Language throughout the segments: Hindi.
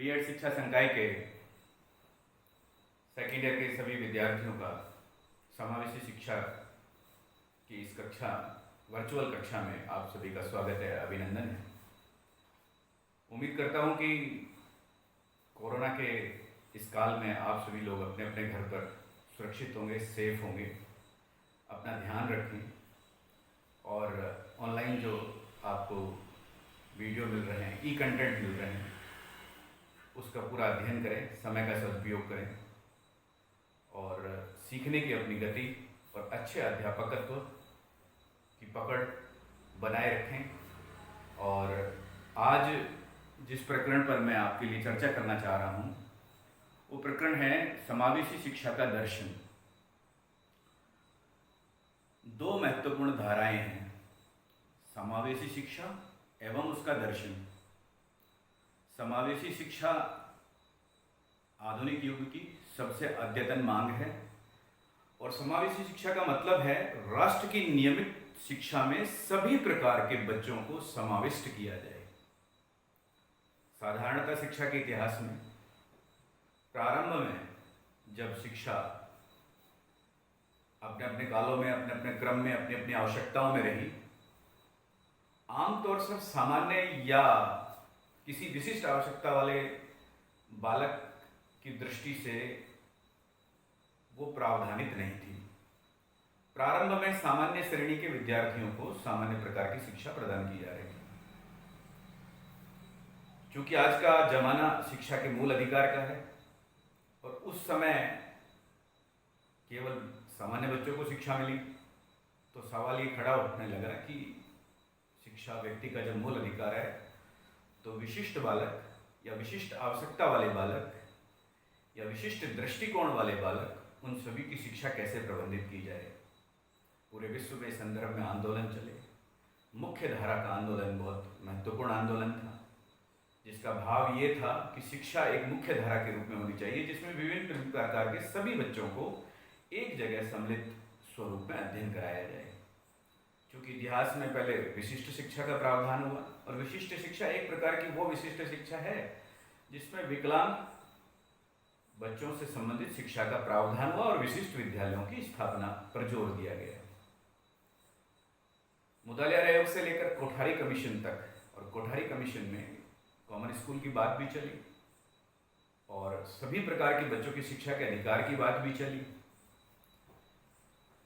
बीएड शिक्षा संकाय के सेकेंड ईयर के सभी विद्यार्थियों का समावेशी शिक्षा की इस कक्षा वर्चुअल कक्षा में आप सभी का स्वागत है, अभिनंदन है। उम्मीद करता हूं कि कोरोना के इस काल में आप सभी लोग अपने अपने घर पर सुरक्षित होंगे, सेफ होंगे, अपना ध्यान रखें और ऑनलाइन जो आपको वीडियो मिल रहे हैं, ई कंटेंट मिल रहे हैं, उसका पूरा अध्ययन करें, समय का सदुपयोग करें और सीखने की अपनी गति और अच्छे अध्यापकत्व की पकड़ बनाए रखें। और आज जिस प्रकरण पर मैं आपके लिए चर्चा करना चाह रहा हूँ वो प्रकरण है समावेशी शिक्षा का दर्शन। दो महत्वपूर्ण धाराएं हैं, समावेशी शिक्षा एवं उसका दर्शन। समावेशी शिक्षा आधुनिक युग की सबसे अद्यतन मांग है और समावेशी शिक्षा का मतलब है राष्ट्र की नियमित शिक्षा में सभी प्रकार के बच्चों को समाविष्ट किया जाए। साधारणतः शिक्षा के इतिहास में प्रारंभ में जब शिक्षा अपने अपने कालों में, अपने अपने क्रम में, अपनी अपनी आवश्यकताओं में रही, आमतौर से सामान्य या किसी विशिष्ट आवश्यकता वाले बालक की दृष्टि से वो प्रावधानित नहीं थी। प्रारंभ में सामान्य श्रेणी के विद्यार्थियों को सामान्य प्रकार की शिक्षा प्रदान की जा रही थी। क्योंकि आज का जमाना शिक्षा के मूल अधिकार का है और उस समय केवल सामान्य बच्चों को शिक्षा मिली, तो सवाल ये खड़ा उठने लगा कि शिक्षा व्यक्ति का जब मूल अधिकार है तो विशिष्ट बालक या विशिष्ट आवश्यकता वाले बालक या विशिष्ट दृष्टिकोण वाले बालक, उन सभी की शिक्षा कैसे प्रबंधित की जाए। पूरे विश्व में इस संदर्भ में आंदोलन चले। मुख्य धारा का आंदोलन बहुत महत्वपूर्ण आंदोलन था, जिसका भाव ये था कि शिक्षा एक मुख्य धारा के रूप में होनी चाहिए, जिसमें विभिन्न प्रकार के सभी बच्चों को एक जगह सम्मिलित स्वरूप में अध्ययन कराया जाए। क्योंकि इतिहास में पहले विशिष्ट शिक्षा का प्रावधान हुआ और विशिष्ट शिक्षा एक प्रकार की वो विशिष्ट शिक्षा है जिसमें विकलांग बच्चों से संबंधित शिक्षा का प्रावधान हुआ और विशिष्ट विद्यालयों की स्थापना पर जोर दिया गया। मुतालिया आयोग से लेकर कोठारी कमीशन तक, और कोठारी कमीशन में कॉमन स्कूल की बात भी चली और सभी प्रकार के बच्चों की शिक्षा के अधिकार की बात भी चली।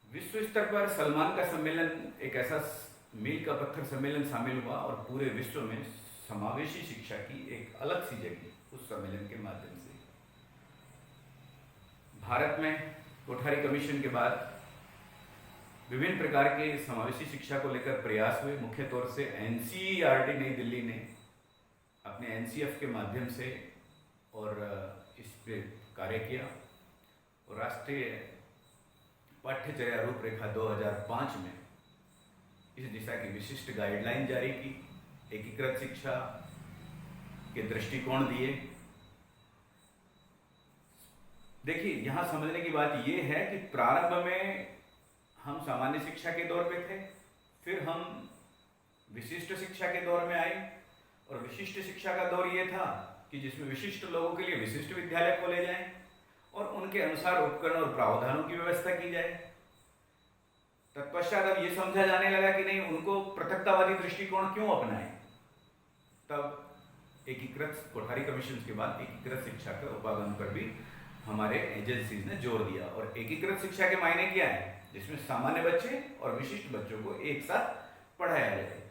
विश्व स्तर पर सलमान का सम्मेलन एक ऐसा मील का पत्थर सम्मेलन शामिल हुआ और पूरे विश्व में समावेशी शिक्षा की एक अलग सी जगह उस सम्मेलन के माध्यम से। भारत में कोठारी कमीशन के बाद विभिन्न प्रकार के समावेशी शिक्षा को लेकर प्रयास हुए। मुख्य तौर से एनसीईआरटी नई दिल्ली ने अपने एनसीएफ के माध्यम से और इस पे कार्य किया और राष्ट्रीय पाठ्यचर्या रूपरेखा 2005 में इस दिशा की विशिष्ट गाइडलाइन जारी की, एकीकृत शिक्षा के दृष्टिकोण दिए। देखिए, यहाँ समझने की बात यह है कि प्रारंभ में हम सामान्य शिक्षा के दौर पे थे, फिर हम विशिष्ट शिक्षा के दौर में आए और विशिष्ट शिक्षा का दौर ये था कि जिसमें विशिष्ट लोगों के लिए विशिष्ट विद्यालय खोले जाएं और उनके अनुसार उपकरण और प्रावधानों की व्यवस्था की जाए। तत्पश्चात अब ये समझा जाने लगा कि नहीं, उनको पृथकतावादी दृष्टिकोण क्यों अपनाएं। तब एकीकृत कोठारी कमीशन के बाद एकीकृत शिक्षा के उपागम पर भी हमारे एजेंसीज ने जोर दिया और एकीकृत शिक्षा के मायने क्या है, जिसमें सामान्य बच्चे और विशिष्ट बच्चों को एक साथ पढ़ाया जाए।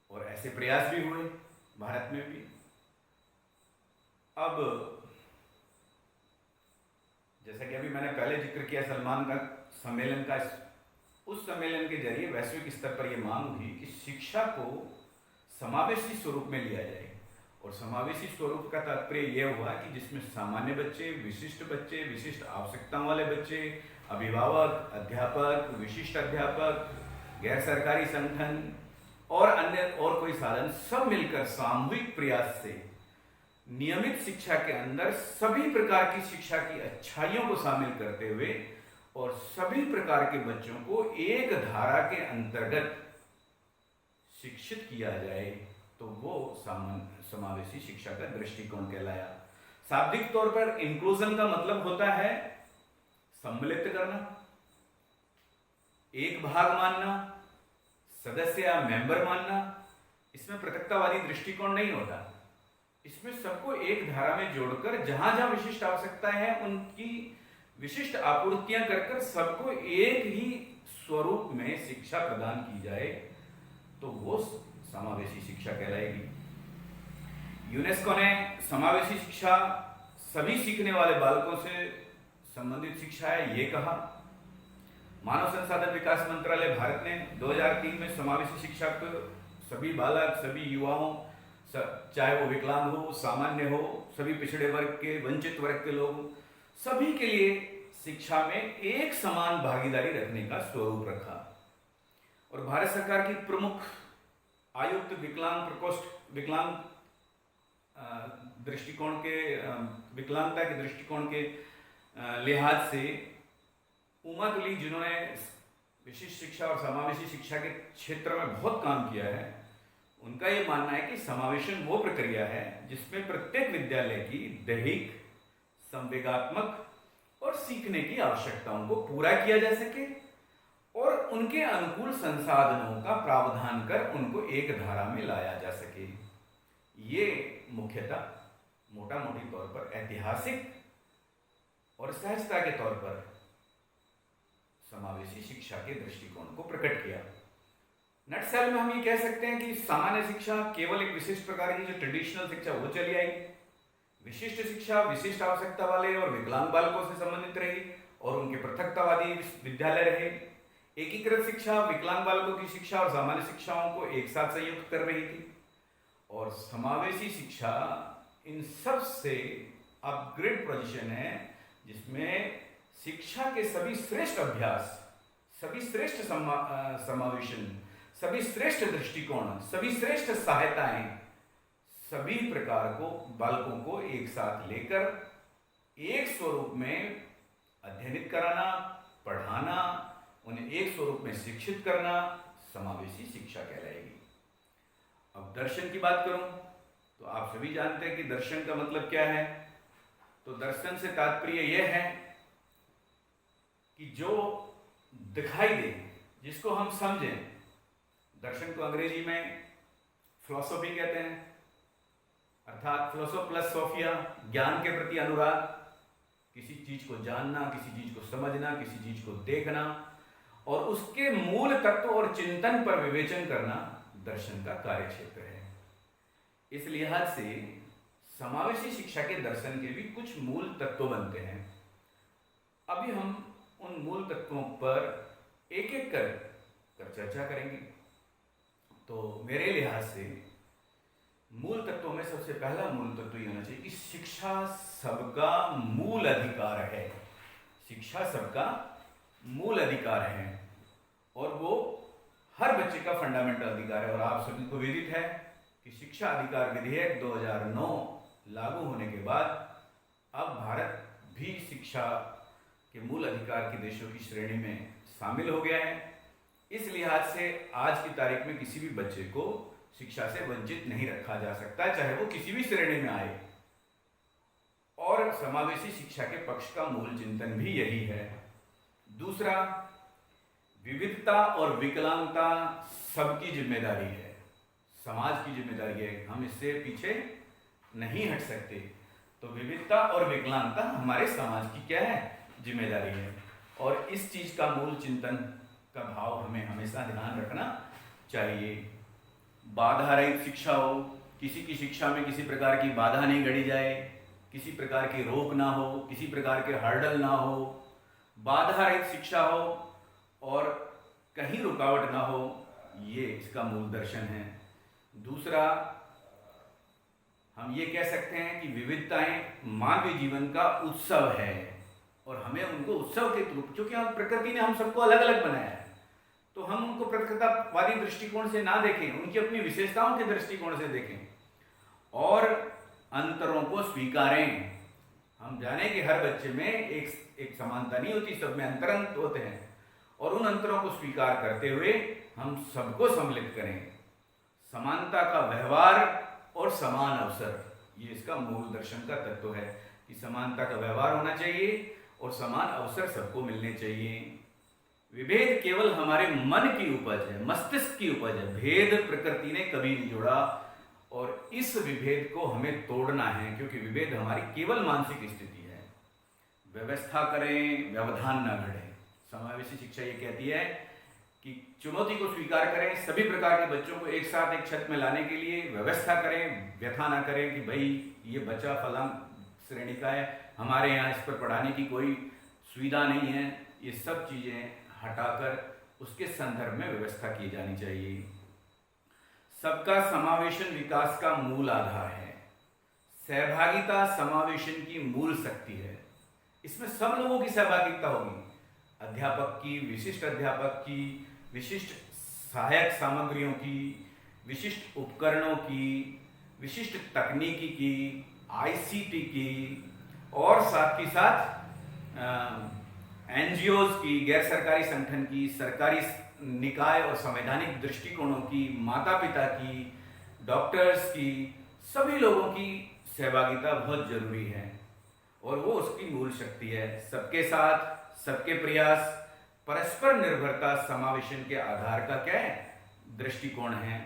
और ऐसे प्रयास भी हुए भारत में भी। अब जैसा कि अभी मैंने पहले जिक्र किया सलमान का सम्मेलन का, उस सम्मेलन के जरिए वैश्विक स्तर पर यह मांग हुई कि शिक्षा को समावेशी स्वरूप में लिया जाए। और समावेशी स्वरूप का तात्पर्य यह हुआ कि जिसमें सामान्य बच्चे, विशिष्ट आवश्यकताओं वाले बच्चे, अभिभावक, अध्यापक, विशिष्ट अध्यापक, गैर सरकारी संगठन और अन्य और कोई साधन सब मिलकर सामूहिक प्रयास से नियमित शिक्षा के अंदर सभी प्रकार की शिक्षा की अच्छाइयों को शामिल करते हुए और सभी प्रकार के बच्चों को एक धारा के अंतर्गत शिक्षित किया जाए, तो वो समावेशी शिक्षा का दृष्टिकोण कहलाया। शाब्दिक तौर पर इंक्लूजन का मतलब होता है सम्मिलित करना, एक भाग मानना, सदस्य या मेंबर मानना। इसमें पृथकतावादी दृष्टिकोण नहीं होता। इसमें सबको एक धारा में जोड़कर जहां जहां विशिष्ट आवश्यकताएं हैं उनकी विशिष्ट आपूर्तियां कर सबको एक ही स्वरूप में शिक्षा प्रदान की जाए तो वो समावेशी शिक्षा कहलाएगी। यूनेस्को ने समावेशी शिक्षा सभी सीखने वाले बालकों से संबंधित शिक्षा है ये कहा। मानव संसाधन विकास मंत्रालय भारत ने 2003 में समावेशी शिक्षा को सभी बालक, सभी युवाओं, चाहे वो विकलांग हो, सामान्य हो, सभी पिछड़े वर्ग के, वंचित वर्ग के लोग, सभी के लिए शिक्षा में एक समान भागीदारी रखने का स्वरूप रखा। और भारत सरकार की प्रमुख आयुक्त विकलांग प्रकोष्ठ दृष्टिकोण के विकलांगता के दृष्टिकोण के लिहाज से उमा तुली, जिन्होंने विशिष्ट शिक्षा और समावेशी शिक्षा के क्षेत्र में बहुत काम किया है, उनका ये मानना है कि समावेशन वो प्रक्रिया है जिसमें प्रत्येक विद्यालय की दैहिक, संवेगात्मक और सीखने की आवश्यकताओं को पूरा किया जा सके और उनके अनुकूल संसाधनों का प्रावधान कर उनको एक धारा में लाया जा सके। ये मुख्यतः मोटा मोटी तौर पर ऐतिहासिक और सहजता के तौर पर समावेशी शिक्षा के दृष्टिकोण को प्रकट किया। नटसेल में हम ये कह सकते हैं कि सामान्य शिक्षा केवल एक विशिष्ट प्रकार की जो ट्रेडिशनल शिक्षा वो चली आई, विशिष्ट शिक्षा विशिष्ट आवश्यकता वाले और विकलांग बालकों से संबंधित रही और उनके पृथकतावादी विद्यालय रहे। एकीकृत शिक्षा विकलांग बालकों की शिक्षा और सामान्य शिक्षाओं को एक साथ संयुक्त कर रही थी और समावेशी शिक्षा इन सब से अपग्रेड पोजीशन है जिसमें शिक्षा के सभी श्रेष्ठ अभ्यास, सभी श्रेष्ठ समावेशन, सभी श्रेष्ठ दृष्टिकोण, सभी श्रेष्ठ सहायताएं सभी प्रकार को बालकों को एक साथ लेकर एक स्वरूप में अध्ययनित कराना, पढ़ाना, उन्हें एक स्वरूप में शिक्षित करना समावेशी शिक्षा कहलाएगी। अब दर्शन की बात करूं तो आप सभी जानते हैं कि दर्शन का मतलब क्या है। तो दर्शन से तात्पर्य यह है कि जो दिखाई दे, जिसको हम समझें। दर्शन को अंग्रेजी में फिलॉसफी कहते हैं, अर्थात फिलोसो प्लस सोफिया, ज्ञान के प्रति अनुराग, किसी चीज को जानना, किसी चीज को समझना, किसी चीज को देखना और उसके मूल तत्व और चिंतन पर विवेचन करना दर्शन का कार्यक्षेत्र है। इस लिहाज से समावेशी शिक्षा के दर्शन के भी कुछ मूल तत्व बनते हैं। अभी हम उन मूल तत्वों पर एक एक कर चर्चा करेंगे। तो मेरे लिहाज से मूल तत्वों में सबसे पहला मूल तत्व ये होना चाहिए कि शिक्षा सबका मूल अधिकार है। शिक्षा सबका मूल अधिकार है और वो हर बच्चे का फंडामेंटल अधिकार है। और आप सभी को विदित है कि शिक्षा अधिकार विधेयक 2009 लागू होने के बाद अब भारत भी शिक्षा के मूल अधिकार के देशों की श्रेणी में शामिल हो गया है। इस लिहाज से आज की तारीख में किसी भी बच्चे को शिक्षा से वंचित नहीं रखा जा सकता, चाहे वो किसी भी श्रेणी में आए। और समावेशी शिक्षा के पक्ष का मूल चिंतन भी यही है। दूसरा, विविधता और विकलांगता सबकी जिम्मेदारी है, समाज की जिम्मेदारी है, हम इससे पीछे नहीं हट सकते। तो विविधता और विकलांगता हमारे समाज की क्या है, जिम्मेदारी है। और इस चीज का मूल चिंतन का भाव हमें हमेशा ध्यान रखना चाहिए। बाधा रहित शिक्षा हो, किसी की शिक्षा में किसी प्रकार की बाधा नहीं गढ़ी जाए, किसी प्रकार की रोक ना हो, किसी प्रकार के हर्डल ना हो, बाधा रहित शिक्षा हो और कहीं रुकावट ना हो, ये इसका मूल दर्शन है। दूसरा, हम ये कह सकते हैं कि विविधताएं मानवीय जीवन का उत्सव है और हमें उनको उत्सव के रूप, क्योंकि हम प्रकृति ने हम सबको अलग अलग बनाया है, तो हम उनको प्रकृतिवादी दृष्टिकोण से ना देखें, उनकी अपनी विशेषताओं के दृष्टिकोण से देखें और अंतरों को स्वीकारें। हम जाने कि हर बच्चे में एक समानता नहीं होती, सब में अंतर होते हैं और उन अंतरों को स्वीकार करते हुए हम सबको सम्मिलित करें। समानता का व्यवहार और समान अवसर, ये इसका मूल दर्शन का तत्व है कि समानता का व्यवहार होना चाहिए और समान अवसर सबको मिलने चाहिए। विभेद केवल हमारे मन की उपज है, मस्तिष्क की उपज है। भेद प्रकृति ने कभी नहीं जोड़ा और इस विभेद को हमें तोड़ना है, क्योंकि विभेद हमारी केवल मानसिक स्थिति है। व्यवस्था करें, व्यवधान न घड़े। समावेशी शिक्षा ये कहती है कि चुनौती को स्वीकार करें, सभी प्रकार के बच्चों को एक साथ एक छत में लाने के लिए व्यवस्था करें, व्यथा ना करें कि भाई ये बच्चा फलां श्रेणी का है, हमारे यहाँ इस पर पढ़ाने की कोई सुविधा नहीं है। ये सब चीज़ें हटाकर उसके संदर्भ में व्यवस्था की जानी चाहिए। सबका समावेशन विकास का मूल आधार है। सहभागिता समावेशन की मूल शक्ति है। इसमें सब लोगों की सहभागिता होगी, अध्यापक की, विशिष्ट अध्यापक की, विशिष्ट सहायक सामग्रियों की, विशिष्ट उपकरणों की, विशिष्ट तकनीकी की, आईसीटी की, और साथ ही साथ एनजीओज की, गैर सरकारी संगठन की, सरकारी निकाय और संवैधानिक दृष्टिकोणों की, माता पिता की, डॉक्टर्स की, सभी लोगों की सहभागिता बहुत जरूरी है और वो उसकी मूल शक्ति है। सबके साथ सबके प्रयास, परस्पर निर्भरता समावेशन के आधार का क्या है, दृष्टिकोण है।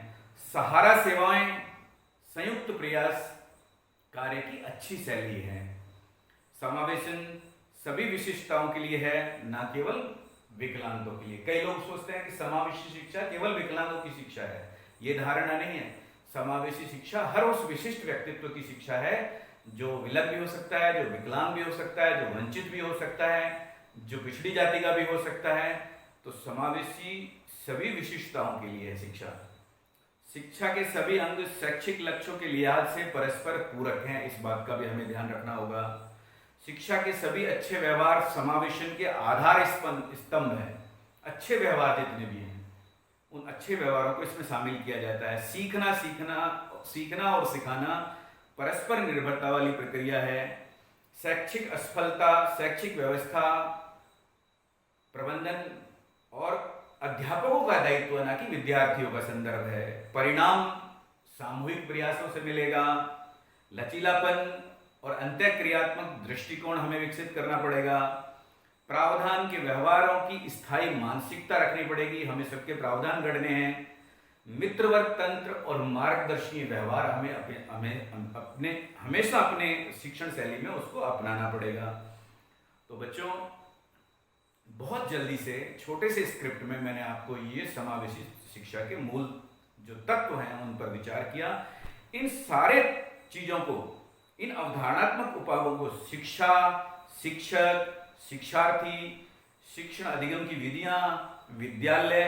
सहारा सेवाएं, संयुक्त प्रयास कार्य की अच्छी शैली है। समावेशन सभी विशिष्टताओं के लिए है, ना केवल विकलांगों के लिए। कई लोग सोचते हैं कि समावेशी शिक्षा केवल विकलांगों की शिक्षा है, ये धारणा नहीं है। समावेशी शिक्षा हर उस विशिष्ट व्यक्तित्व की शिक्षा है जो विलग भी हो सकता है, जो विकलांग भी हो सकता है, जो वंचित भी हो सकता है, जो पिछड़ी जाति का भी हो सकता है। तो समावेशी सभी विशिष्टताओं के लिए है शिक्षा। शिक्षा के सभी अंग शैक्षिक लक्ष्यों के लिहाज से परस्पर पूरक हैं, इस बात का भी हमें ध्यान रखना होगा। शिक्षा के सभी अच्छे व्यवहार समावेशन के आधार स्तंभ है। अच्छे व्यवहार जितने भी हैं उन अच्छे व्यवहारों को इसमें शामिल किया जाता है। सीखना और सिखाना परस्पर निर्भरता वाली प्रक्रिया है। शैक्षिक असफलता, शैक्षिक व्यवस्था प्रबंधन और अध्यापकों का दायित्व, ना कि विद्यार्थियों का संदर्भ है। परिणाम सामूहिक प्रयासों से मिलेगा। लचीलापन और अंतःक्रियात्मक दृष्टिकोण हमें विकसित करना पड़ेगा। प्रावधान के व्यवहारों की स्थायी मानसिकता रखनी पड़ेगी, हमें सबके प्रावधान गढ़ने हैं। मित्रवर्ग तंत्र और मार्गदर्शी व्यवहार हमें हमेशा अपने शिक्षण शैली में उसको अपनाना पड़ेगा। तो बच्चों, बहुत जल्दी से छोटे से स्क्रिप्ट में मैंने आपको ये समावेशी शिक्षा के मूल जो तत्व हैं उन पर विचार किया। इन सारे चीजों को, इन अवधारणात्मक उपायों को शिक्षा, शिक्षक, शिक्षार्थी, शिक्षण अधिगम की विधियां, विद्यालय,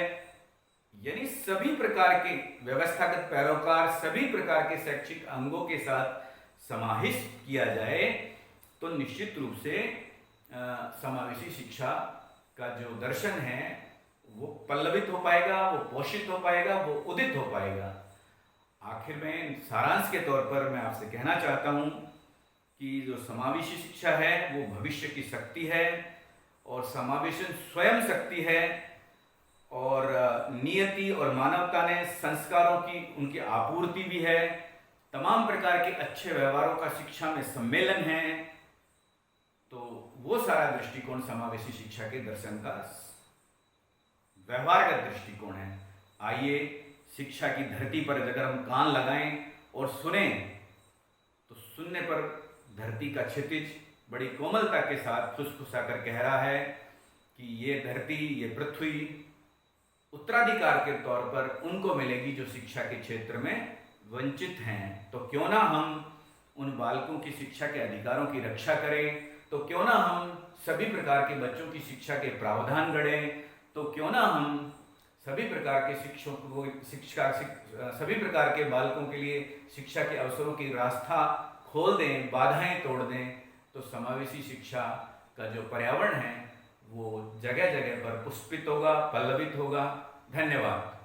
यानी सभी प्रकार के व्यवस्थागत पैरोकार, सभी प्रकार के शैक्षिक अंगों के साथ समाहित किया जाए तो निश्चित रूप से समावेशी शिक्षा का जो दर्शन है वो पल्लवित हो पाएगा, वो पोषित हो पाएगा, वो उदित हो पाएगा। आखिर में सारांश के तौर पर मैं आपसे कहना चाहता हूं कि जो समावेशी शिक्षा है वो भविष्य की शक्ति है और समावेशन स्वयं शक्ति है और नियति और मानवता ने संस्कारों की उनकी आपूर्ति भी है। तमाम प्रकार के अच्छे व्यवहारों का शिक्षा में सम्मेलन है। तो वो सारा दृष्टिकोण समावेशी शिक्षा के दर्शन का व्यवहारगत दृष्टिकोण है। आइए शिक्षा की धरती पर अगर हम कान लगाएं और सुने तो सुनने पर धरती का क्षितिज बड़ी कोमलता के साथ फुसफुसाकर कह रहा है कि ये धरती, ये पृथ्वी उत्तराधिकार के तौर पर उनको मिलेगी जो शिक्षा के क्षेत्र में वंचित हैं। तो क्यों ना हम उन बालकों की शिक्षा के अधिकारों की रक्षा करें, तो क्यों ना हम सभी प्रकार के बच्चों की शिक्षा के प्रावधान गढ़ें, तो क्यों ना हम सभी प्रकार के शिक्षकों को सभी प्रकार के बालकों के लिए शिक्षा के अवसरों की रास्ता खोल दें, बाधाएं तोड़ दें। तो समावेशी शिक्षा का जो पर्यावरण है वो जगह जगह पर पुष्पित होगा, पल्लवित होगा। धन्यवाद।